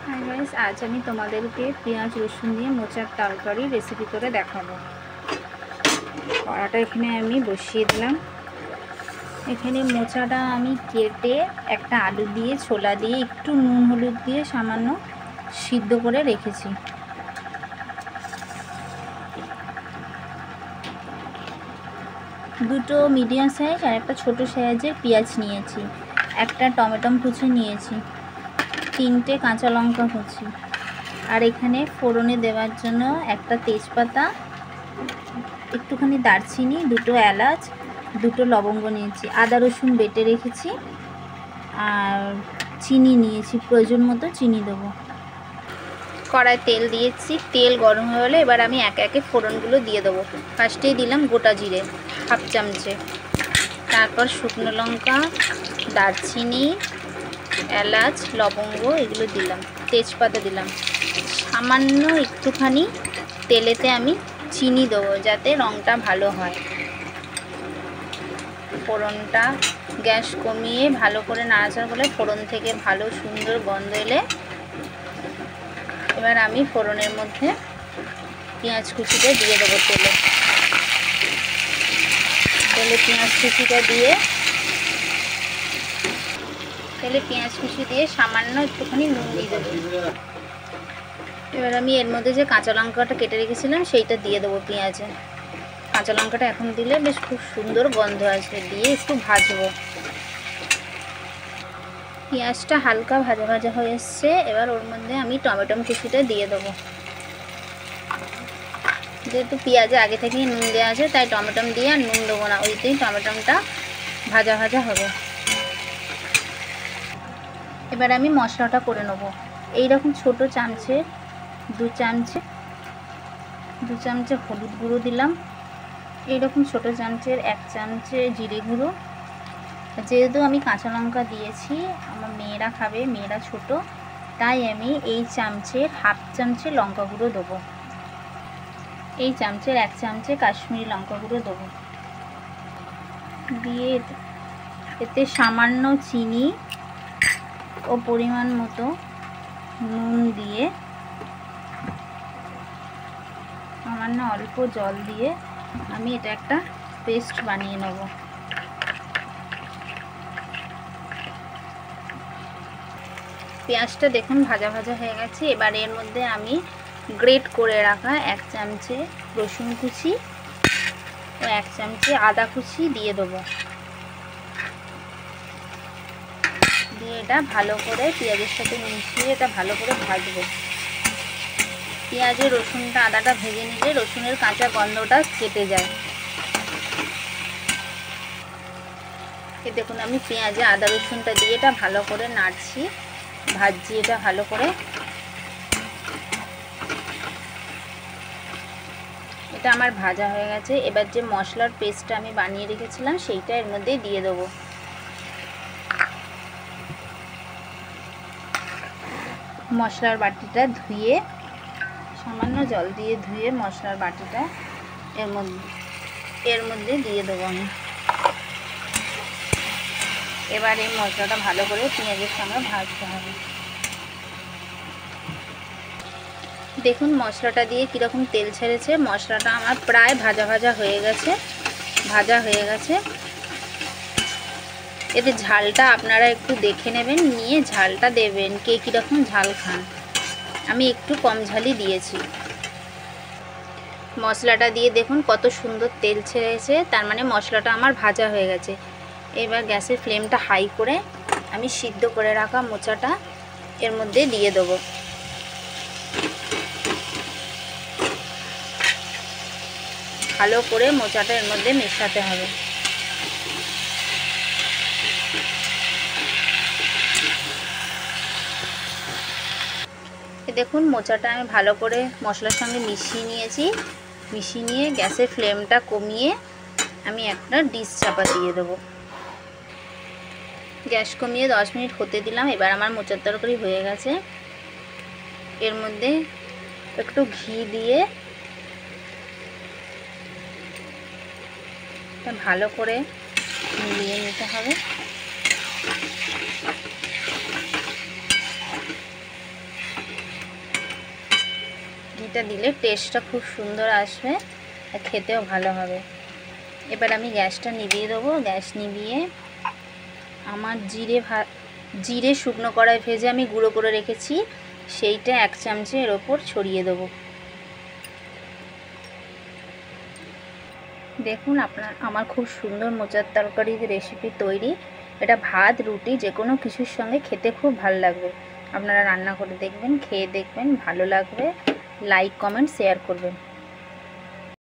Hi guys, আজ আমি তোমাদেরকে পেঁয়াজ রসুন দিয়ে মোচার তরকারি রেসিপি করে দেখাবো। কড়াটা এখানে আমি বসিয়ে দিলাম। এখানে মোচাটা আমি কেটে একটা আলু দিয়ে ছোলা দিয়ে একটু নুন হলুদ দিয়ে সামান্য সিদ্ধ করে রেখেছি। দুটো মিডিয়াম সাইজ আর একটা ছোট সাইজের পেঁয়াজ নিয়েছি, একটা টমেটো কুচি নিয়েছি, 3টে কাঁচা লঙ্কা কুচি, আর এখানে ফোড়নে দেওয়ার জন্য একটা তেজপাতা, একটুখানি দারচিনি, 2টো এলাচ, 2টো লবঙ্গ নিয়েছি, আদা রসুন বেটে রেখেছি, আর চিনি নিয়েছি, প্রয়োজন মতো চিনি দেবো। কড়ায় তেল দিয়েছি, তেল গরম হয়ে গেলে এবার আমি একে একে ফোড়নগুলো দিয়ে দেবো। ফার্স্টেই দিলাম গোটা জিরে 1/2 চামচে, তারপর শুকনো লঙ্কা, দারচিনি, এলাচ, লবঙ্গ এগুলো দিলাম, তেজপাতা দিলাম। সামান্য একটুখানি তেলেতে আমি চিনি দেবো যাতে রঙটা ভালো হয়। ফোড়নটা গ্যাস কমিয়ে ভালো করে নাড়াচাড়া করলে ফোড়ন থেকে ভালো সুন্দর গন্ধ এলে এবার আমি ফোড়নের মধ্যে পেঁয়াজ কুচিটা দিয়ে দেবো। তেলে পেঁয়াজ কুচিটা দিয়ে পেঁয়াজ কুচি দিয়ে সামান্য একটুখানি নুন দিয়ে দেবো। এবার আমি এর মধ্যে যে কাঁচা লঙ্কাটা কেটে রেখেছিলাম সেইটা দিয়ে দেবো পেঁয়াজে। কাঁচা লঙ্কাটা এখন দিলে বেশ খুব সুন্দর গন্ধ আসবে, দিয়ে একটু ভাজবো। পেঁয়াজটা হালকা ভাজা ভাজা হয়ে এসছে, এবার ওর মধ্যে আমি টমেটো কুচিটা দিয়ে দেবো। যেহেতু পেঁয়াজে আগে থেকেই নুন দেওয়া আছে তাই টমেটো দিয়ে আর নুন দেবো না, ওইতেই টমেটোটা ভাজা ভাজা হবে। এবার আমি মশলাটা করে নেবো। এইরকম ছোট চামচে 2 চামচে হলুদ গুঁড়ো দিলাম, এইরকম ছোট চামচের 1 চামচে জিরে গুঁড়ো। যেহেতু আমি কাঁচা লঙ্কা দিয়েছি, আমার মেয়েরা খাবে, মেয়েরা ছোট, তাই আমি এই চামচের 1/2 চামচে লঙ্কা গুঁড়ো দেবো। এই চামচের 1 চামচে কাশ্মীরি লঙ্কা গুঁড়ো দেবো। দিয়ে এতে সামান্য চিনি ও পরিমাণ মতো নুন দিয়ে সামান্য অল্প জল দিয়ে আমি এটা একটা পেস্ট বানিয়ে নেব। পেঁয়াজটা দেখুন ভাজা ভাজা হয়ে গেছে। এবার এর মধ্যে আমি গ্রেট করে রাখা 1 চামচে রসুন কুচি ও 1 চামচে আদা কুচি দিয়ে দেবো। দিয়ে এটা ভালো করে পেঁয়াজের সাথে মিশিয়ে এটা ভালো করে ভাজবো। পেঁয়াজে রসুনটা আদাটা ভেজে নিলে রসুনের কাঁচা গন্ধটা কেটে যায়। এই দেখুন আমি পেঁয়াজে আদা রসুনটা দিয়ে এটা ভালো করে নাড়ছি, ভাজছি এটা ভালো করে। এটা আমার ভাজা হয়ে গেছে। এবার যে মশলার পেস্টটা আমি বানিয়ে রেখেছিলাম সেইটা এর মধ্যে দিয়ে দেবো। মশলার বাটিটা ধুয়ে সামান্য জল দিয়ে ধুয়ে মশলার বাটিটা এর মধ্যে দিয়ে দেবো আমি। এবার এই মশলাটা ভালো করে পেঁয়াজের সঙ্গে ভাজতে হবে। দেখুন মশলাটা দিয়ে কীরকম তেল ছেড়েছে। মশলাটা আমার প্রায় ভাজা ভাজা হয়ে গেছে। এতে ঝালটা আপনারা একটু দেখে নেবেন, নিয়ে ঝালটা দেবেন, কে কীরকম ঝাল খান। আমি একটু কম ঝালই দিয়েছি। মশলাটা দিয়ে দেখুন কত সুন্দর তেল ছেড়েছে, তার মানে মশলাটা আমার ভাজা হয়ে গেছে। এবার গ্যাসের ফ্লেমটা হাই করে আমি সিদ্ধ করে রাখা মোচাটা এর মধ্যে দিয়ে দেবো। ভালো করে মোচাটা এর মধ্যে মেশাতে হবে। দেখুন মোচাটা আমি ভালো করে মশলার সঙ্গে মিশিয়ে নিয়েছি। মিশিয়ে নিয়ে গ্যাসের ফ্লেমটা কমিয়ে আমি একটা ডিশ চাপা দিয়ে দেবো। গ্যাস কমিয়ে 10 মিনিট হতে দিলাম। এবার আমার মোচার তরকারি হয়ে গেছে। এর মধ্যে একটু ঘি দিয়ে ভালো করে মিলিয়ে নিতে হবে। এটা দিলে টেস্টটা খুব সুন্দর আসবে আর খেতেও ভালো হবে। এবার আমি গ্যাসটা নিভিয়ে দেবো। গ্যাস নিভিয়ে আমার জিরে শুকনো কড়াই ভেজে আমি গুঁড়ো করে রেখেছি, সেইটা 1 চামচে এর ওপর ছড়িয়ে দেবো। দেখুন আমার খুব সুন্দর মোচার তরকারির রেসিপি তৈরি। এটা ভাত রুটি যে কোনো কিছুর সঙ্গে খেতে খুব ভালো লাগবে। আপনারা রান্না করে দেখবেন, খেয়ে দেখবেন, ভালো লাগবে। লাইক কমেন্ট শেয়ার করবেন।